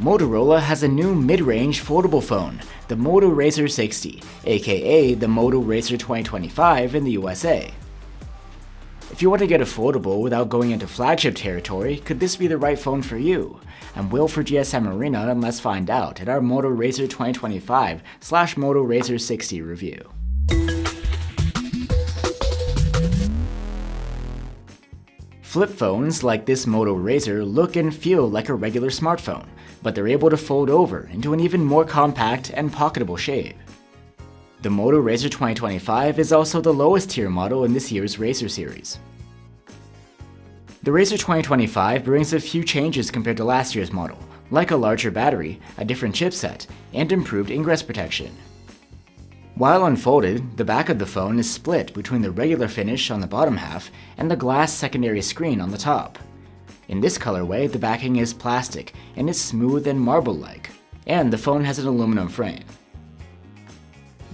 Motorola has a new mid-range foldable phone, the Moto Razr 60, aka the Moto Razr 2025 in the USA. If you want to get a foldable without going into flagship territory, could this be the right phone for you? I'm Will for GSM Arena, and let's find out in our Moto Razr 2025/Moto Razr 60 review. Flip phones like this Moto Razr look and feel like a regular smartphone, but they're able to fold over into an even more compact and pocketable shape. The Moto Razr 2025 is also the lowest tier model in this year's Razr series. The Razr 2025 brings a few changes compared to last year's model, like a larger battery, a different chipset, and improved ingress protection. While unfolded, the back of the phone is split between the regular finish on the bottom half and the glass secondary screen on the top. In this colorway, the backing is plastic and is smooth and marble-like, and the phone has an aluminum frame.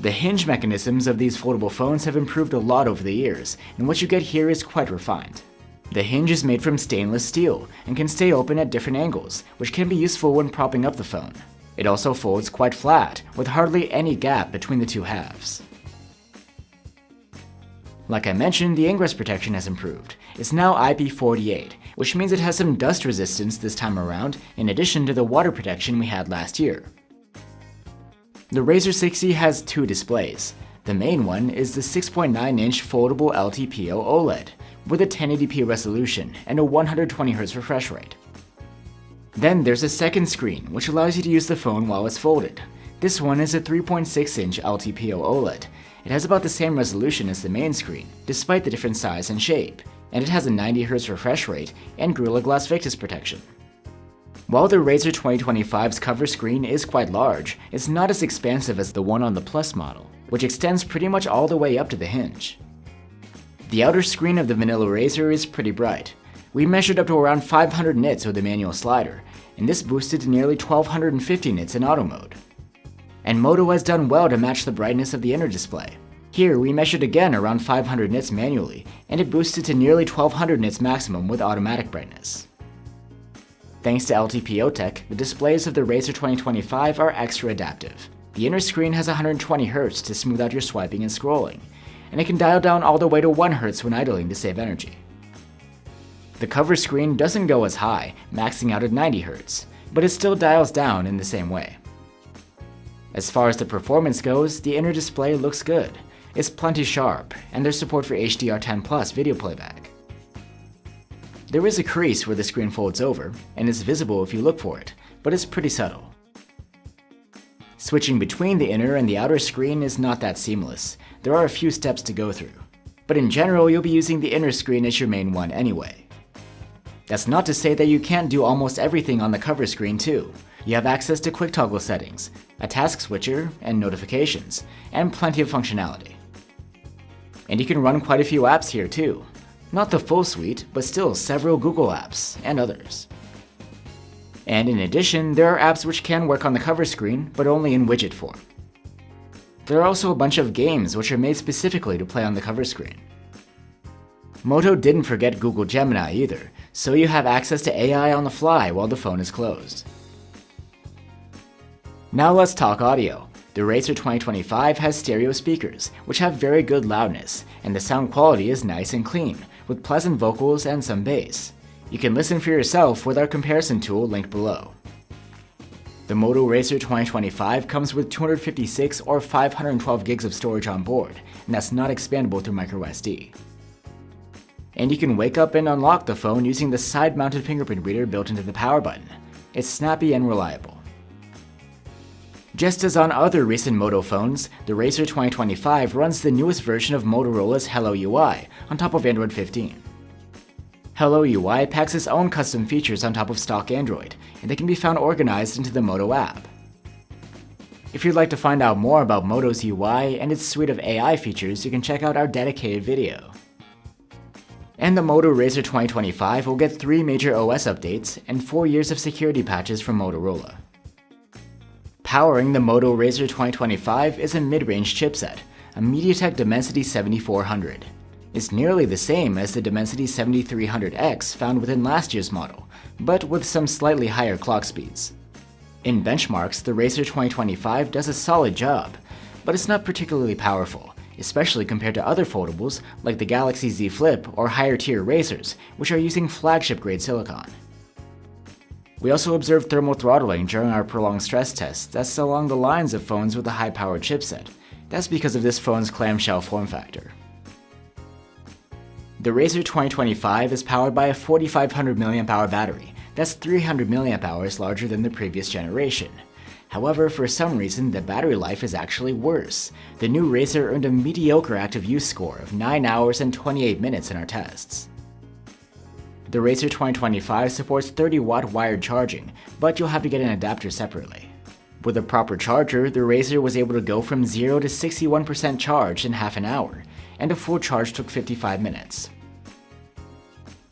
The hinge mechanisms of these foldable phones have improved a lot over the years, and what you get here is quite refined. The hinge is made from stainless steel and can stay open at different angles, which can be useful when propping up the phone. It also folds quite flat, with hardly any gap between the two halves. Like I mentioned, the ingress protection has improved. It's now IP48, which means it has some dust resistance this time around, in addition to the water protection we had last year. The Razr 60 has two displays. The main one is the 6.9-inch foldable LTPO OLED, with a 1080p resolution and a 120Hz refresh rate. Then there's a second screen, which allows you to use the phone while it's folded. This one is a 3.6-inch LTPO OLED. It has about the same resolution as the main screen, despite the different size and shape, and it has a 90Hz refresh rate and Gorilla Glass Victus protection. While the Razr 2025's cover screen is quite large, it's not as expansive as the one on the Plus model, which extends pretty much all the way up to the hinge. The outer screen of the vanilla Razr is pretty bright. We measured up to around 500 nits with the manual slider, and this boosted to nearly 1250 nits in auto mode. And Moto has done well to match the brightness of the inner display. Here we measured again around 500 nits manually, and it boosted to nearly 1200 nits maximum with automatic brightness. Thanks to LTPO tech, the displays of the Razr 2025 are extra adaptive. The inner screen has 120Hz to smooth out your swiping and scrolling, and it can dial down all the way to 1Hz when idling to save energy. The cover screen doesn't go as high, maxing out at 90Hz, but it still dials down in the same way. As far as the performance goes, the inner display looks good. It's plenty sharp, and there's support for HDR10+ video playback. There is a crease where the screen folds over, and it's visible if you look for it, but it's pretty subtle. Switching between the inner and the outer screen is not that seamless. There are a few steps to go through, but in general you'll be using the inner screen as your main one anyway. That's not to say that you can't do almost everything on the cover screen too. You have access to quick toggle settings, a task switcher, and notifications, and plenty of functionality. And you can run quite a few apps here too. Not the full suite, but still several Google apps, and others. And in addition, there are apps which can work on the cover screen, but only in widget form. There are also a bunch of games which are made specifically to play on the cover screen. Moto didn't forget Google Gemini either, so you have access to AI on the fly while the phone is closed. Now let's talk audio. The Razr 2025 has stereo speakers, which have very good loudness, and the sound quality is nice and clean, with pleasant vocals and some bass. You can listen for yourself with our comparison tool linked below. The Moto Razr 2025 comes with 256 or 512 gigs of storage on board, and that's not expandable through microSD. And you can wake up and unlock the phone using the side-mounted fingerprint reader built into the power button. It's snappy and reliable. Just as on other recent Moto phones, the Razr 2025 runs the newest version of Motorola's Hello UI on top of Android 15. Hello UI packs its own custom features on top of stock Android, and they can be found organized into the Moto app. If you'd like to find out more about Moto's UI and its suite of AI features, you can check out our dedicated video. And the Moto Razr 2025 will get 3 major OS updates and 4 years of security patches from Motorola. Powering the Moto Razr 2025 is a mid-range chipset, a MediaTek Dimensity 7400. It's nearly the same as the Dimensity 7300X found within last year's model, but with some slightly higher clock speeds. In benchmarks, the Razr 2025 does a solid job, but it's not particularly powerful, especially compared to other foldables like the Galaxy Z Flip or higher tier Razrs, which are using flagship grade silicon. We also observed thermal throttling during our prolonged stress tests that's along the lines of phones with a high-powered chipset. That's because of this phone's clamshell form factor. The Razr 2025 is powered by a 4500 mAh battery. That's 300 mAh larger than the previous generation. However, for some reason, the battery life is actually worse. The new Razr earned a mediocre active use score of 9 hours and 28 minutes in our tests. The Razr 2025 supports 30-watt wired charging, but you'll have to get an adapter separately. With a proper charger, the Razr was able to go from 0 to 61% charged in half an hour, and a full charge took 55 minutes.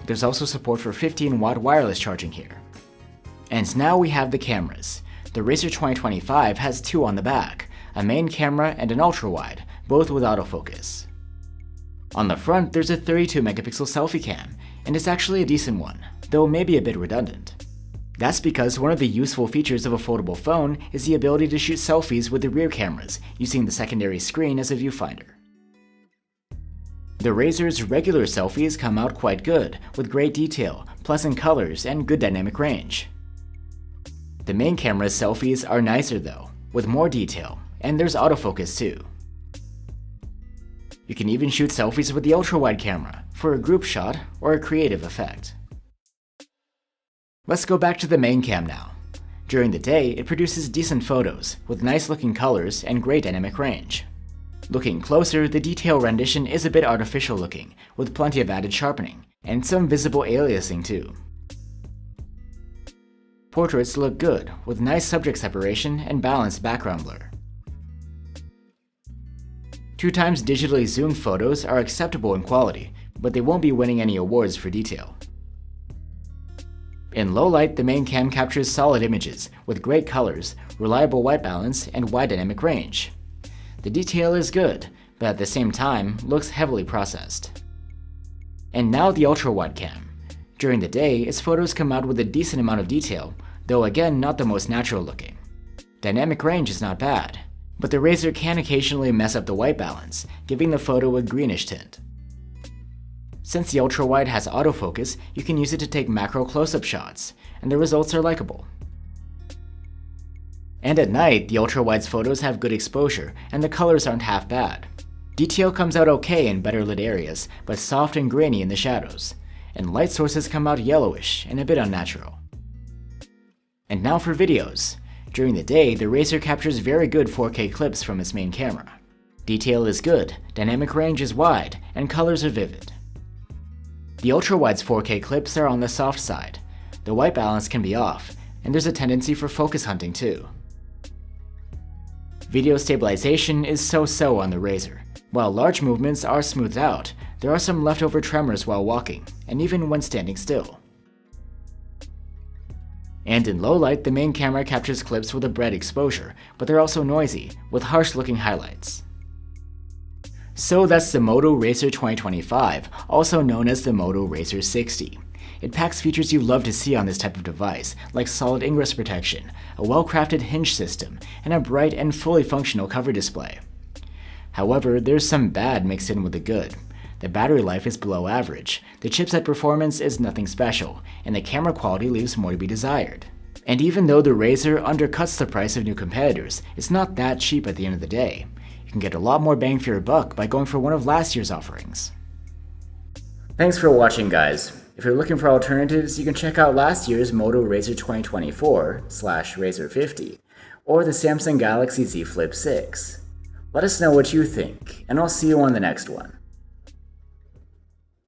There's also support for 15-watt wireless charging here. And now we have the cameras. The Razr 2025 has two on the back, a main camera and an ultrawide, both with autofocus. On the front, there's a 32-megapixel selfie cam, and it's actually a decent one, though maybe a bit redundant. That's because one of the useful features of a foldable phone is the ability to shoot selfies with the rear cameras, using the secondary screen as a viewfinder. The Razr's regular selfies come out quite good, with great detail, pleasant colors, and good dynamic range. The main camera's selfies are nicer though, with more detail, and there's autofocus too. You can even shoot selfies with the ultrawide camera, for a group shot or a creative effect. Let's go back to the main cam now. During the day, it produces decent photos, with nice looking colors and great dynamic range. Looking closer, the detail rendition is a bit artificial looking, with plenty of added sharpening, and some visible aliasing too. Portraits look good, with nice subject separation and balanced background blur. 2x digitally zoomed photos are acceptable in quality, but they won't be winning any awards for detail. In low light, the main cam captures solid images, with great colors, reliable white balance, and wide dynamic range. The detail is good, but at the same time, looks heavily processed. And now the ultra-wide cam. During the day, its photos come out with a decent amount of detail, though again not the most natural looking. Dynamic range is not bad, but the Razr can occasionally mess up the white balance, giving the photo a greenish tint. Since the ultra-wide has autofocus, you can use it to take macro close-up shots, and the results are likable. And at night, the ultra-wide's photos have good exposure, and the colors aren't half bad. Detail comes out okay in better lit areas, but soft and grainy in the shadows, and light sources come out yellowish and a bit unnatural. And now for videos. During the day, the Razr captures very good 4K clips from its main camera. Detail is good, dynamic range is wide, and colors are vivid. The ultra-wide's 4K clips are on the soft side. The white balance can be off, and there's a tendency for focus hunting too. Video stabilization is so-so on the Razr. While large movements are smoothed out, there are some leftover tremors while walking, and even when standing still. And in low light, the main camera captures clips with a bright exposure, but they're also noisy, with harsh-looking highlights. So that's the Moto Razr 2025, also known as the Moto Razr 60. It packs features you love to see on this type of device, like solid ingress protection, a well-crafted hinge system, and a bright and fully functional cover display. However, there's some bad mixed in with the good. The battery life is below average, the chipset performance is nothing special, and the camera quality leaves more to be desired. And even though the Razr undercuts the price of new competitors, it's not that cheap at the end of the day. You can get a lot more bang for your buck by going for one of last year's offerings. Thanks for watching, guys. If you're looking for alternatives, you can check out last year's Moto Razr 2024/Razr 50, or the Samsung Galaxy Z Flip 6. Let us know what you think, and I'll see you on the next one.